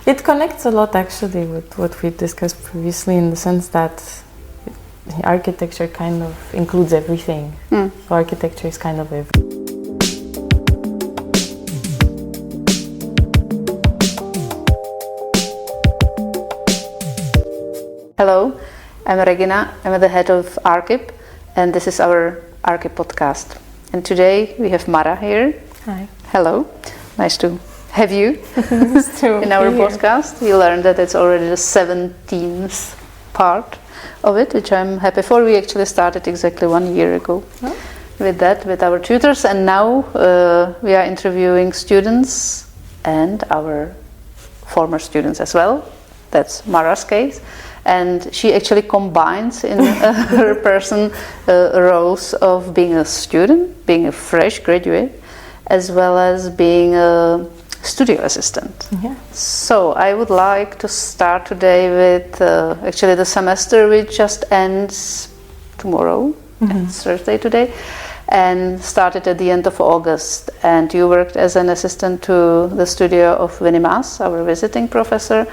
It connects a lot actually with what we discussed previously, in the sense that architecture kind of includes everything. Architecture is kind of everything. Hello, I'm Regina. I'm the head of ARCHIP, and this is our ARCHIP podcast. And today we have Mara here. Hi. Hello, nice to have you To in our be here. podcast. We learned that it's already the 17th part of it, which I'm happy for. We actually started exactly 1 year ago with that, with our tutors, and now we are interviewing students and our former students as well. That's Mara's case. And she actually combines in her person roles of being a student, being a fresh graduate, as well as being a studio assistant. Yeah. So I would like to start today with actually the semester which just ends tomorrow, it's Thursday today, and started at the end of August. And you worked as an assistant to the studio of Winy Maas, our visiting professor.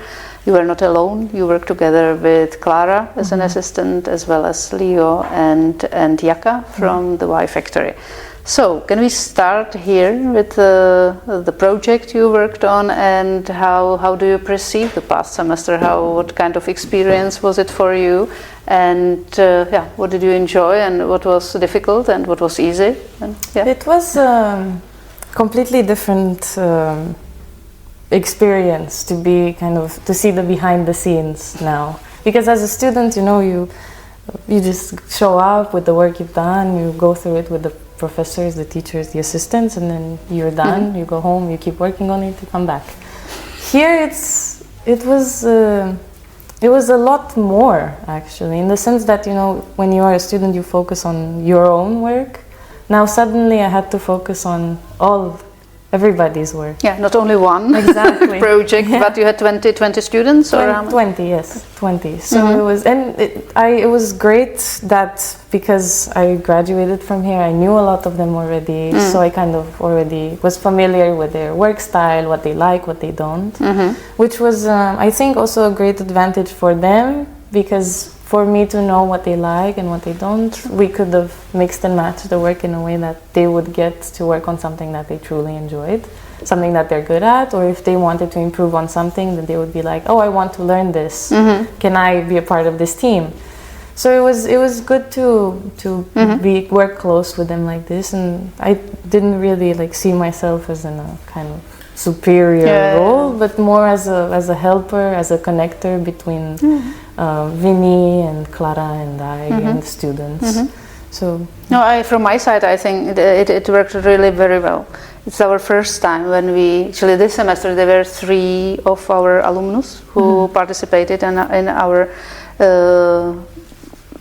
You were not alone. You worked together with Clara as an assistant, as well as Leo and Jaka from the Y Factory. So, can we start here with the project you worked on, and how do you perceive the past semester? What kind of experience was it for you? And what did you enjoy, and what was difficult, and what was easy? And, It was completely different experience to be to see the behind the scenes now, because as a student, you just show up with the work you've done, you go through it with the professors, the teachers, the assistants, and then you're done. You go home, you keep working on it, you come back. Here it was a lot more actually, in the sense that when you are a student you focus on your own work. Now suddenly I had to focus on everybody's work. Yeah, not only one exactly project, but you had 20 students, or 20, yes, 20. So it was great that, because I graduated from here, I knew a lot of them already. So I kind of already was familiar with their work style, what they like, what they don't, which was I think also a great advantage for them, because for me to know what they like and what they don't, we could have mixed and matched the work in a way that they would get to work on something that they truly enjoyed, something that they're good at, or if they wanted to improve on something, then they would be like, oh, I want to learn this. Can I be a part of this team? So it was good to work close with them like this, and I didn't really see myself as in a kind of superior role, but more as a helper, as a connector between Vinny and Clara and I and the students. So from my side, I think it worked really very well. It's our first time when actually this semester there were 3 of our alumnus who participated in our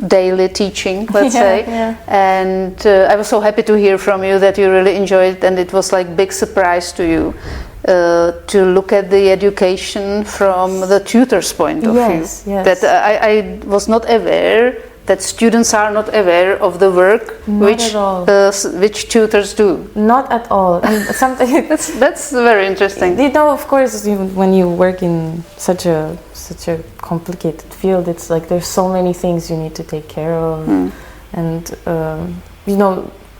daily teaching, let's say. And I was so happy to hear from you that you really enjoyed it, and it was like big surprise to you to look at the education from the tutor's point of view. Yes. That I was not aware that students are not aware of the work which tutors do. Not at all. And sometimes that's very interesting. Of course, when you work in such a complicated field, it's like there's so many things you need to take care of, and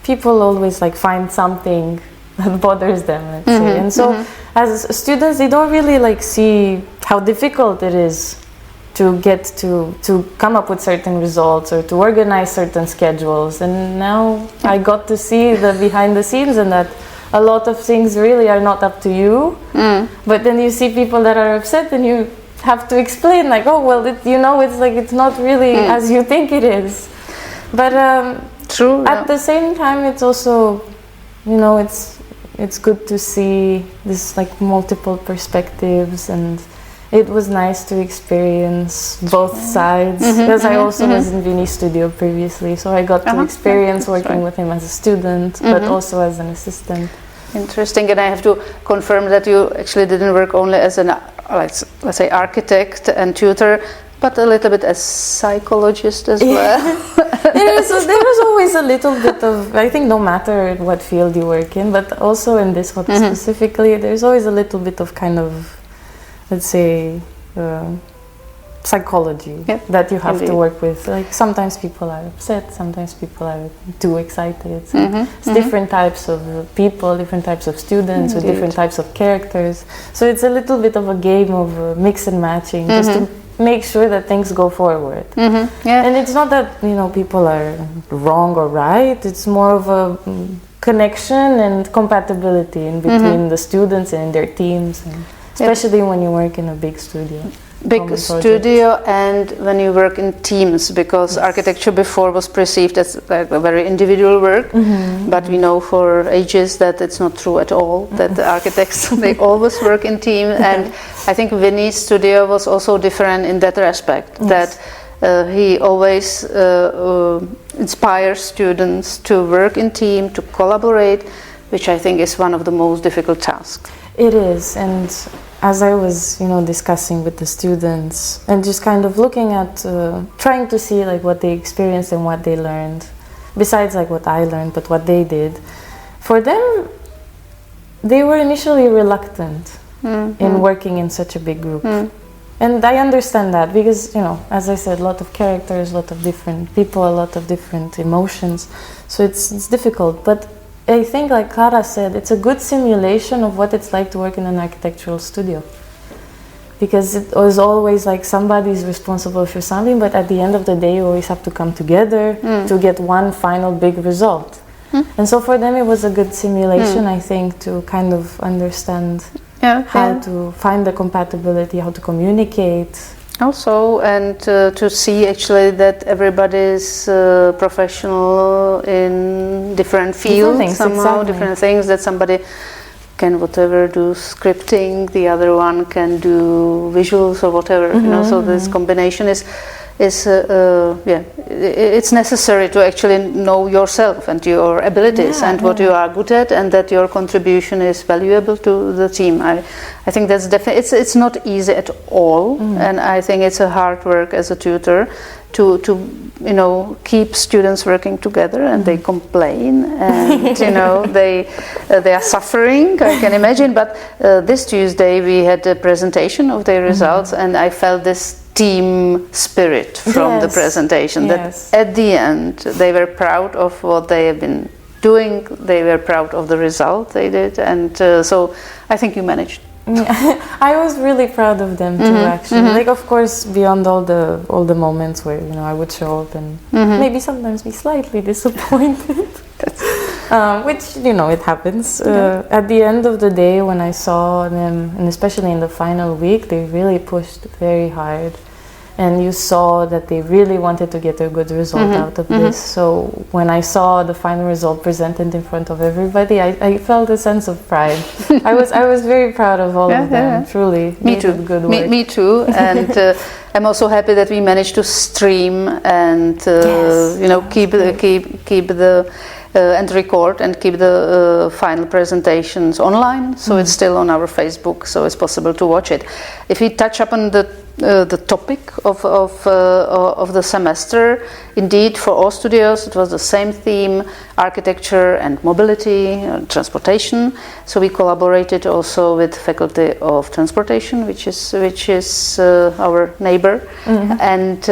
people always find something that bothers them, let's say. And so as students, they don't really see how difficult it is to get to come up with certain results or to organize certain schedules. And now I got to see the behind the scenes, and that a lot of things really are not up to you. But then you see people that are upset, and you have to explain it's not really as you think it is. But true. At the same time, it's also it's good to see this multiple perspectives, and it was nice to experience both sides, because I also was in Vinny's studio previously, so I got to experience working with him as a student, but also as an assistant. Interesting. And I have to confirm that you actually didn't work only as an let's say architect and tutor, but a little bit as psychologist as well. There was always a little bit of, I think, no matter what field you work in, but also in this one specifically, there's always a little bit of kind of let's say, psychology that you have to work with. Like sometimes people are upset, sometimes people are too excited. So it's different types of people, different types of students with different types of characters. So it's a little bit of a game of mix and matching, just to make sure that things go forward. And it's not that, you know, people are wrong or right. It's more of a connection and compatibility in between the students and their teams, and especially when you work in a big studio. Big studio, and when you work in teams, because architecture before was perceived as like a very individual work, but we know for ages that it's not true at all, that the architects, they always work in team. And I think Winy's studio was also different in that respect, that he always inspires students to work in team, to collaborate, which I think is one of the most difficult tasks. It is, and as I was, you know, discussing with the students and just kind of looking at, trying to see like what they experienced and what they learned, besides like what I learned, but what they did. For them, they were initially reluctant in working in such a big group. And I understand that because, you know, as I said, a lot of characters, a lot of different people, a lot of different emotions. So it's difficult, but I think, like Clara said, it's a good simulation of what it's like to work in an architectural studio. Because it was always like somebody's responsible for something, but at the end of the day, you always have to come together to get one final big result. And so for them, it was a good simulation, I think, to kind of understand how to find the compatibility, how to communicate. Also, and to see actually that everybody is professional in different fields, different things, that somebody can whatever do scripting, the other one can do visuals or whatever, you know, so this combination is it's necessary to actually know yourself and your abilities and what you are good at, and that your contribution is valuable to the team. I think that's definitely, it's not easy at all, and I think it's a hard work as a tutor to you know, keep students working together, and they complain, and you know, they are suffering, I can imagine. But this Tuesday we had a presentation of their results, and I felt this team spirit from the presentation, that at the end they were proud of what they have been doing, they were proud of the result they did, and so I think you managed. I was really proud of them too, actually. Like, of course, beyond all the moments where, you know, I would show up and maybe sometimes be slightly disappointed, which, you know, it happens. At the end of the day, when I saw them, and especially in the final week, they really pushed very hard, and you saw that they really wanted to get a good result out of this. So when I saw the final result presented in front of everybody, I felt a sense of pride. I was very proud of all of them, truly. Me too. Good work. Me too. And I'm also happy that we managed to stream and you know, keep the and record and keep the final presentations online. So it's still on our Facebook, so it's possible to watch it. If we touch upon the topic of the semester, indeed for all studios it was the same theme: architecture and mobility, transportation. So we collaborated also with Faculty of Transportation, which is our neighbor, and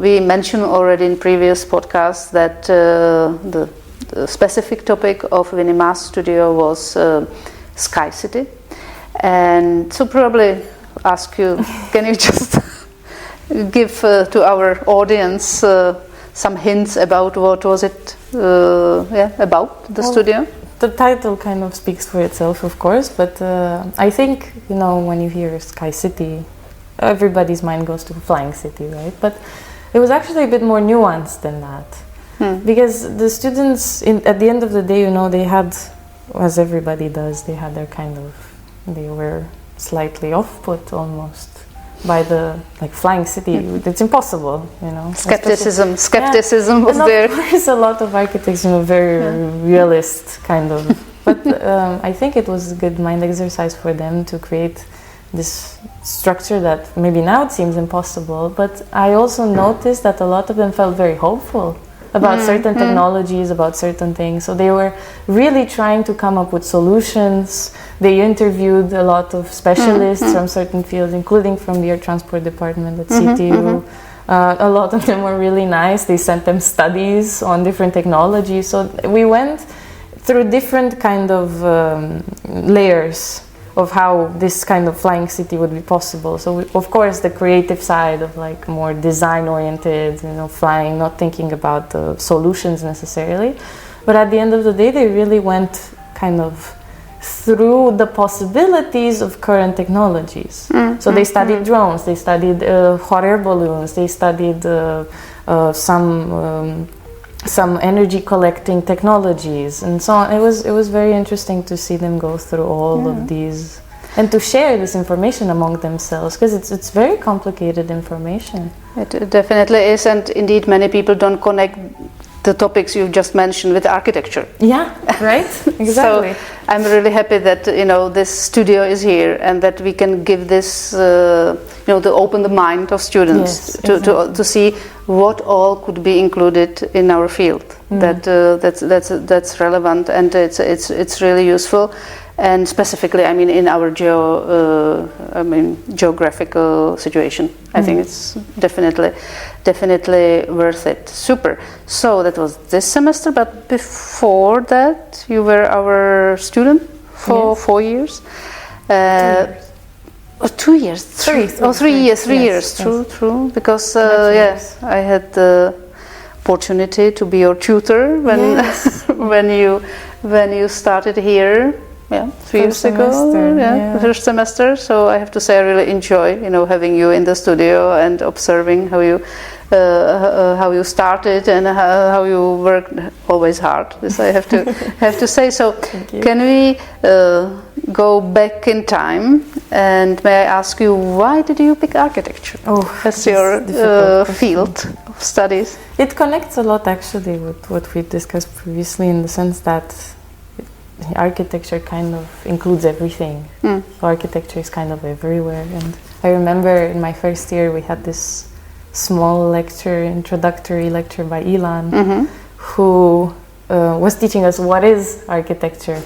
we mentioned already in previous podcasts that the specific topic of Winy Maas studio was Sky City, and so probably ask you, can you just give to our audience some hints about what was it about the studio? The title kind of speaks for itself, of course, but I think, you know, when you hear Sky City, everybody's mind goes to Flying City, right? But it was actually a bit more nuanced than that. Because the students, at the end of the day, you know, they had, as everybody does, they had their they were slightly off-put almost by the, like, Flying City. It's impossible, you know. Skepticism was and there. Of course, a lot of architects, you know, very realist kind of. But I think it was a good mind exercise for them to create this structure that maybe now it seems impossible, but I also noticed that a lot of them felt very hopeful about certain technologies, about certain things. So they were really trying to come up with solutions They interviewed a lot of specialists from certain fields, including from the air transport department at CTU. A lot of them were really nice. They sent them studies on different technologies. So we went through different kind of layers of how this kind of flying city would be possible. So of course the creative side of like more design oriented, flying, not thinking about the solutions necessarily. But at the end of the day, they really went kind of through the possibilities of current technologies. So they studied drones, they studied hot air balloons, they studied some energy collecting technologies and so on. It was very interesting to see them go through all of these and to share this information among themselves, because it's very complicated information. It definitely is, and indeed many people don't connect the topics you just mentioned with architecture. Yeah, right? Exactly. So I'm really happy that this studio is here and that we can give this to open the mind of students to see what all could be included in our field. That's relevant, and it's really useful. And specifically, in our geographical situation, I think it's definitely worth it. Super. So that was this semester, but before that, you were our student for 4 years. 2 years. 3 years. True. Because I had the opportunity to be your tutor when when you started here. 3 years ago. First semester. So I have to say I really enjoy, having you in the studio and observing how you started and how you worked always hard. This I have to say. So can we go back in time, and may I ask you, why did you pick architecture as your field of studies? It connects a lot actually with what we discussed previously, in the sense that architecture kind of includes everything. Architecture is kind of everywhere. And I remember in my first year we had this small introductory lecture by Ilan, who was teaching us what is architecture.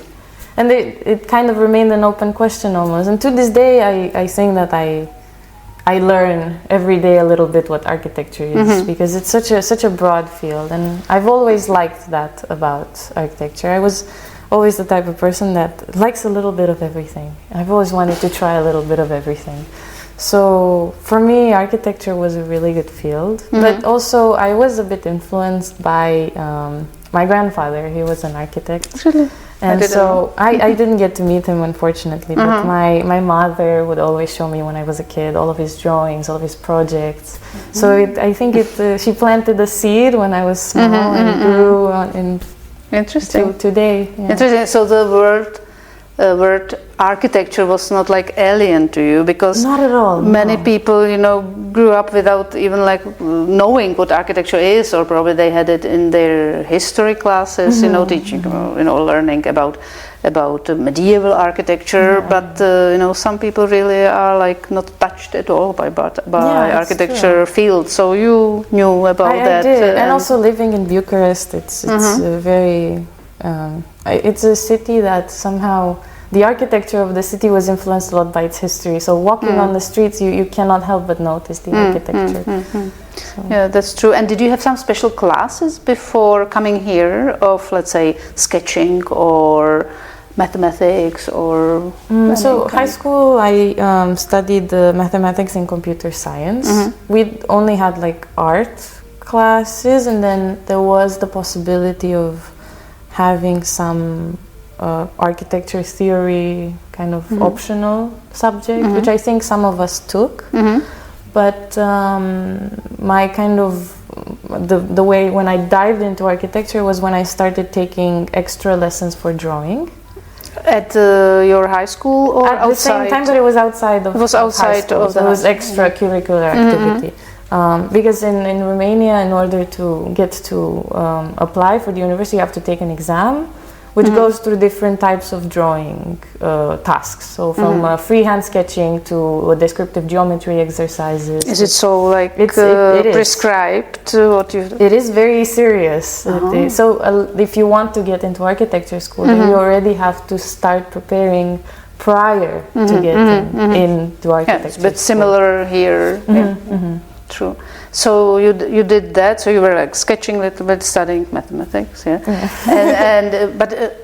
And it kind of remained an open question almost. And to this day I think that I learn every day a little bit what architecture is, because it's such a broad field, and I've always liked that about architecture. I was always the type of person that likes a little bit of everything. I've always wanted to try a little bit of everything. So for me, architecture was a really good field, but also I was a bit influenced by my grandfather. He was an architect. Really? And I didn't get to meet him, unfortunately, but my mother would always show me when I was a kid all of his drawings, all of his projects. So I think she planted a seed when I was small and grew in Interesting. Today. Yeah. Interesting. So the word architecture was not like alien to you, because not at all. Many people, grew up without even knowing what architecture is, or probably they had it in their history classes, teaching, learning about medieval architecture. But some people really are not touched at all by architecture field. So you knew about that. I did. And also living in Bucharest, it's very. It's a city that somehow the architecture of the city was influenced a lot by its history. So walking on the streets, you cannot help but notice the architecture. So. Yeah, that's true. And did you have some special classes before coming here of, let's say, sketching or mathematics or? So high school, I studied mathematics and computer science. We only had art classes, and then there was the possibility of having some architecture theory kind of optional subject, which I think some of us took. But my kind of the way when I dived into architecture was when I started taking extra lessons for drawing. At your high school or at outside? the same time, but it was outside of. It was outside high school, of the. So it was extracurricular activity. Because in Romania, in order to get to apply for the university, you have to take an exam, which goes through different types of drawing tasks. So from freehand sketching to descriptive geometry exercises. Is it so it prescribed what you? It is very serious. So if you want to get into architecture school, then you already have to start preparing prior to getting into architecture. Yes, but similar here. True. So you did that. So you were like sketching a little bit, studying mathematics. But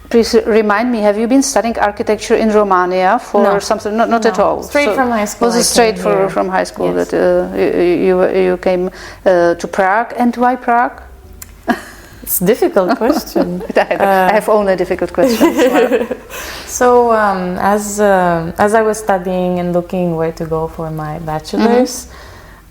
please remind me. Have you been studying architecture in Romania for something? Not at all. Straight from high school. Was it straight from high school that you came to Prague? And why Prague? It's a difficult question. I have only difficult questions. So as I was studying and looking where to go for my bachelor's,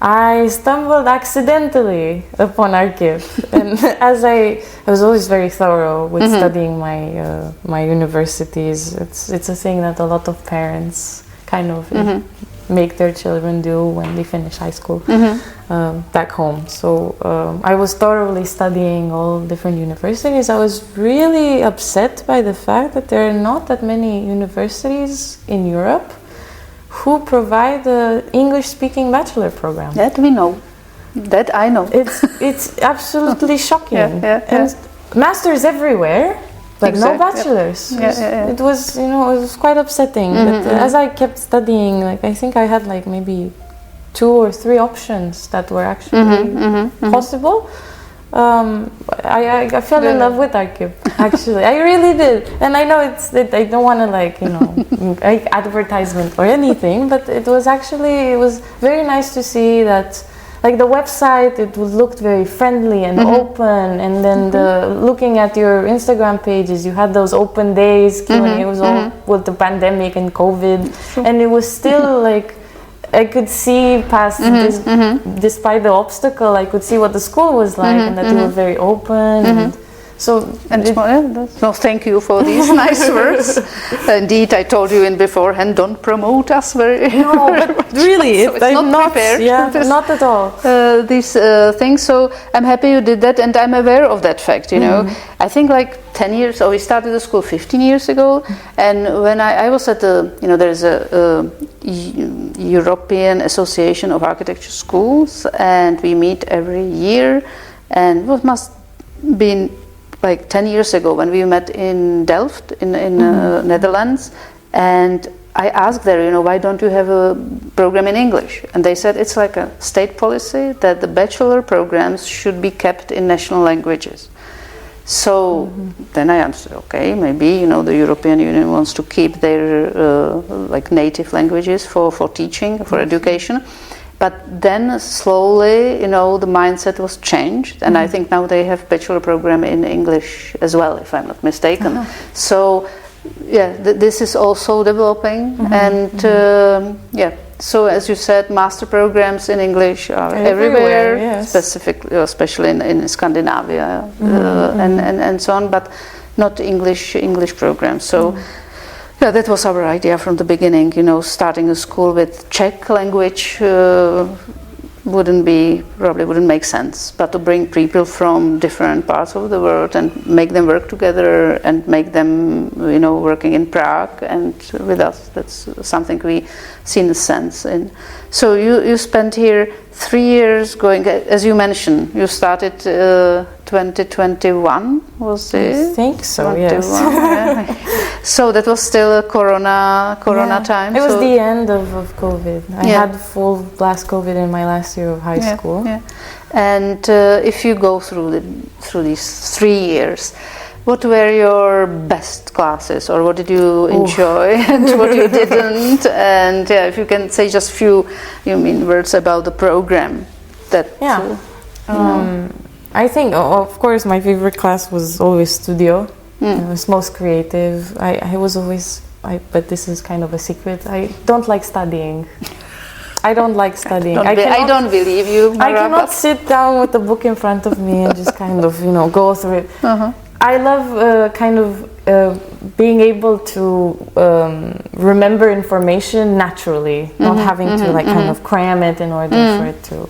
I stumbled accidentally upon ARCHIP, and as I was always very thorough with studying my universities. It's a thing that a lot of parents kind of make their children do when they finish high school back home. So I was thoroughly studying all different universities. I was really upset by the fact that there are not that many universities in Europe who provide the English-speaking bachelor program. That we know. That I know. It's absolutely shocking. And masters everywhere, but no bachelors. It was it was quite upsetting. But as I kept studying, like I think I had like maybe 2 or 3 options that were actually possible. I fell in love with ARCHIP. Actually, I really did, and I know I don't want to like advertisement or anything, but it was very nice to see that. Like the website, it looked very friendly and open, and then looking at your Instagram pages, you had those open days. Q&A was all with the pandemic and COVID, and it was still like I could see past this, despite the obstacle. I could see what the school was like, and that they were very open. And thank you for these nice words. Indeed, I told you in beforehand, don't promote us very. No, but really, so I'm not prepared. Yeah, not at all. These things. So I'm happy you did that, and I'm aware of that fact. I think like 10 years. We started the school 15 years ago, and when I was at there's a European Association of Architecture Schools, and we meet every year, and what must been like 10 years ago when we met in Delft in Netherlands, and I asked there, why don't you have a program in English? And they said it's like a state policy that the bachelor programs should be kept in national languages. So then I answered, okay, maybe the European Union wants to keep their like native languages for teaching, for education. But then slowly, the mindset was changed, and I think now they have bachelor program in English as well, if I'm not mistaken. So, this is also developing, and So as you said, master programs in English are everywhere, especially in Scandinavia and so on, but not English programs. So. Yeah, that was our idea from the beginning. Starting a school with Czech language probably wouldn't make sense. But to bring people from different parts of the world and make them work together and make them, working in Prague and with us, that's something we see the sense in. So you spent here 3 years going, as you mentioned, you started 2021, was it? I think so, yes. So that was still a Corona time? It was the end of COVID. I had full blast COVID in my last year of high school. Yeah. And if you go through these 3 years, what were your best classes, or what did you enjoy and what you didn't? And if you can say just few words about the program. I think, of course, my favorite class was always studio. It was most creative. I was always, but this is kind of a secret, I don't like studying. I don't like studying. I don't believe you, Mara. I cannot sit down with a book in front of me and just kind of, go through it. I love being able to remember information naturally, not having to kind of cram it in order for it to.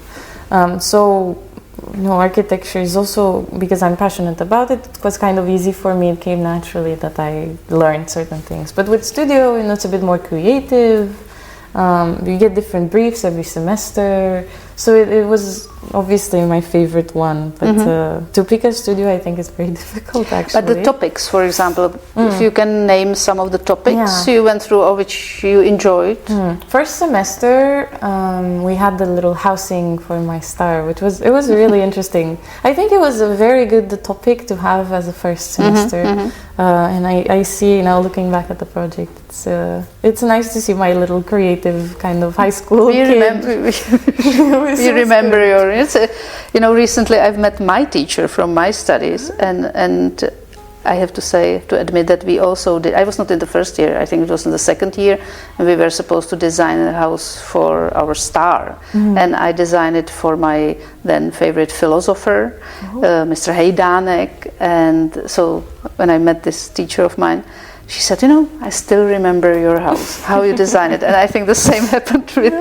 Architecture is also, because I'm passionate about it, it was kind of easy for me. It came naturally that I learned certain things. But with studio, it's a bit more creative. You get different briefs every semester. So it was obviously my favorite one, but to pick a studio I think is very difficult actually. But the topics, for example, if you can name some of the topics you went through or which you enjoyed. First semester we had the little housing for my star, which was really interesting. I think it was a very good topic to have as a first semester. And I see now, looking back at the project, it's nice to see my little creative kind of high school kid. You remember your, recently I've met my teacher from my studies, and I have to admit that we also did. I was not in the first year, I think it was in the second year, and we were supposed to design a house for our star. And I designed it for my then favorite philosopher, Mr. Hejdánek. And so when I met this teacher of mine, she said, I still remember your house, how you designed it. And I think the same happened with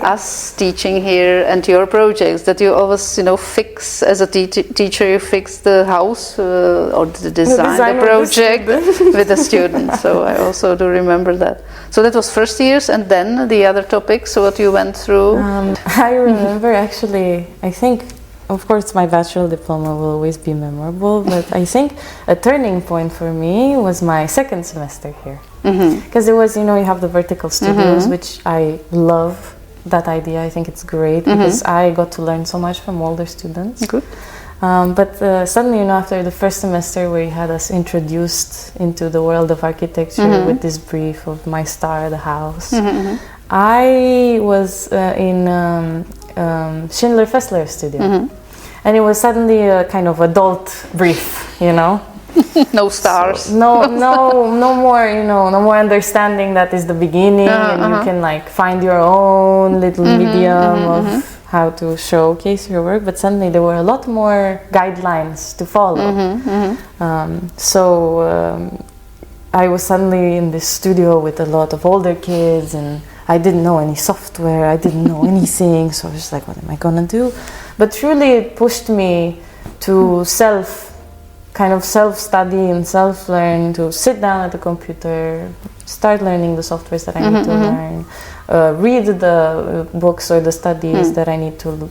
us teaching here and your projects, that you always, fix, as a teacher, you fix the house or the design the project with the students. So I also do remember that. So that was first years, and then the other topics, what you went through? I remember actually, I think, of course, my bachelor diploma will always be memorable, but I think a turning point for me was my second semester here. Because it was, you have the vertical studios, which I love that idea. I think it's great because I got to learn so much from older students. Good. But suddenly, after the first semester where you had us introduced into the world of architecture with this brief of my star, the house, I was in Schindler-Fessler studio. And it was suddenly a kind of adult brief, No stars. So, no more, no more understanding that is the beginning, and you can find your own little medium of how to showcase your work. But suddenly there were a lot more guidelines to follow. I was suddenly in this studio with a lot of older kids, and I didn't know any software, I didn't know anything, so I was like, what am I gonna do? But truly it pushed me to self-study and self-learn, to sit down at the computer, start learning the softwares that I need to learn, read the books or the studies that I need to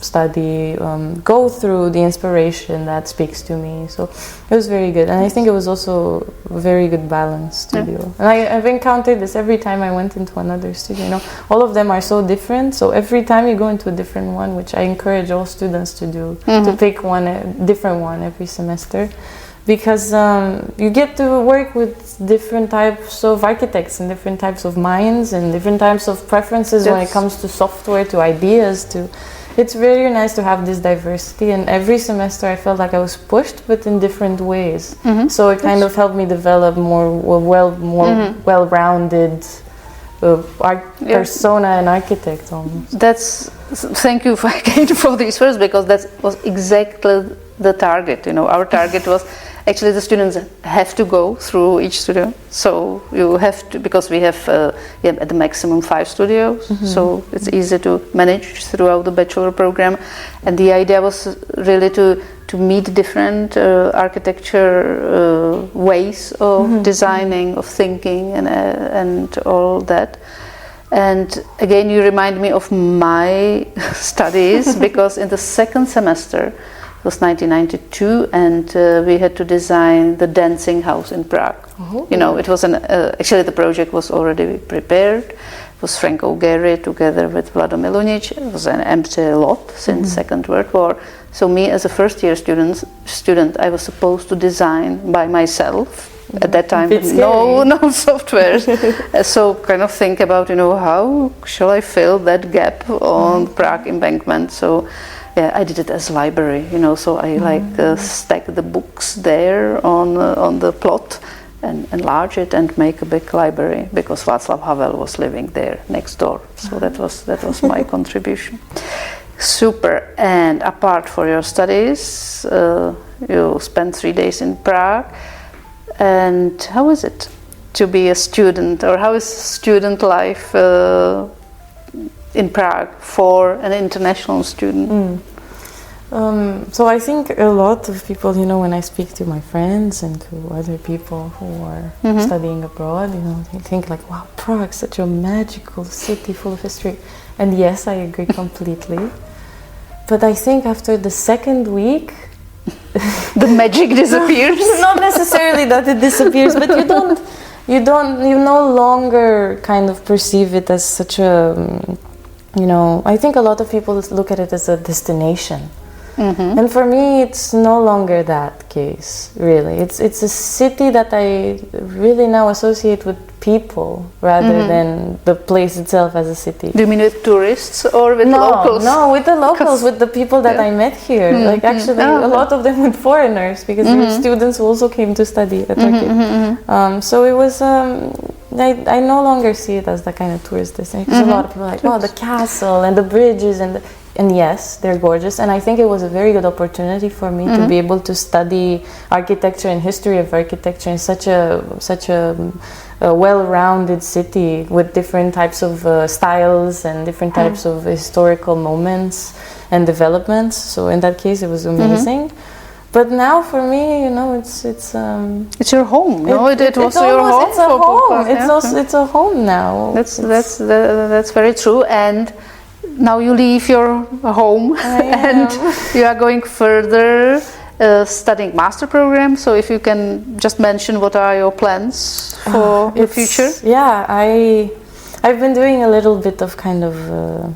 study, go through the inspiration that speaks to me. So it was very good, and I think it was also a very good balance studio. And I've encountered this every time I went into another studio. All of them are so different, so every time you go into a different one, which I encourage all students to do, to pick a different one every semester. Because you get to work with different types of architects and different types of minds and different types of preferences when it comes to software, to ideas. It's very nice to have this diversity, and every semester I felt like I was pushed, but in different ways. So it kind of helped me develop more well-rounded persona and architect almost. Thank you again for these words, because that was exactly the target. Our target was actually the students have to go through each studio. So you have to, because we have at the maximum 5 studios, so it's easy to manage throughout the bachelor program. And the idea was really to meet different architecture ways of designing, of thinking, and all that. And again, you remind me of my studies, because in the second semester, it was 1992, and we had to design the dancing house in Prague. It was actually the project was already prepared. It was Franco Gehry together with Vlado Milunic. It was an empty lot since Second World War. So me, as a first-year student, I was supposed to design by myself. At that time, no software. So kind of think about, how shall I fill that gap on Prague embankment? So I did it as library, so I stack the books there on the plot and enlarge it and make a big library, because Václav Havel was living there next door. So that was my contribution. Super. And apart from your studies, you spent 3 days in Prague. And how is it to be a student, or how is student life in Prague for an international student? So I think a lot of people, when I speak to my friends and to other people who are studying abroad, they think like, wow, Prague, such a magical city full of history. And yes, I agree completely. But I think after the second week, the magic disappears. Not necessarily that it disappears, but you no longer kind of perceive it as such a, I think a lot of people look at it as a destination. And for me, it's no longer that case, really. It's a city that I really now associate with people rather than the place itself as a city. Do you mean with tourists or with locals? No, with the locals, with the people that I met here. Like actually, a lot of them with foreigners, because there were students who also came to study at ARCHIP. So it was. I no longer see it as the kind of tourist destination. Because a lot of people are like, wow, the castle and the bridges and yes, they're gorgeous. And I think it was a very good opportunity for me to be able to study architecture and history of architecture in such a well-rounded city with different types of styles and different types of historical moments and developments. So in that case, it was amazing. But now for me, it's your home. No, it was your home. It's a home. It's a home now. That's very true. And now you leave your home and you are going further, studying master program. So if you can just mention what are your plans for the future? Yeah, I've been doing a little bit of kind of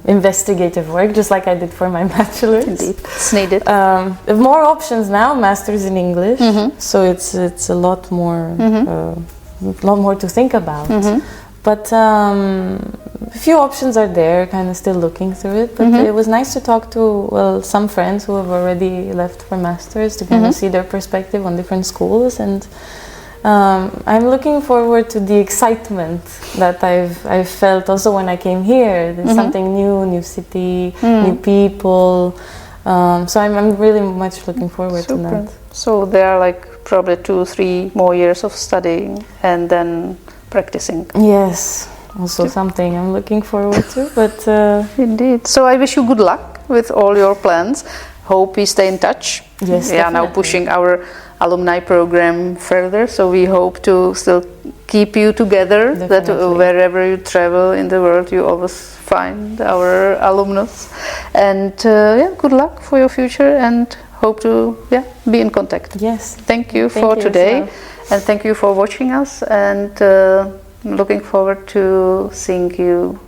investigative work, just like I did for my bachelor's. Indeed, it's needed. More options now, masters in English, so it's a lot more to think about. But a few options are there, kind of still looking through it. But it was nice to talk to some friends who have already left for masters to kind of see their perspective on different schools, and I'm looking forward to the excitement that I've felt also when I came here. There's something new city, new people. So I'm really much looking forward to that. So there are like probably 2-3 more years of studying and then practicing. Yes, also something I'm looking forward to. But indeed. So I wish you good luck with all your plans. Hope we stay in touch. Yes, we are now pushing our alumni program further, so we hope to still keep you together. Definitely. That wherever you travel in the world, you always find our alumnus. And good luck for your future, and hope to be in contact. Yes. Thank you for today, and thank you for watching us. And looking forward to seeing you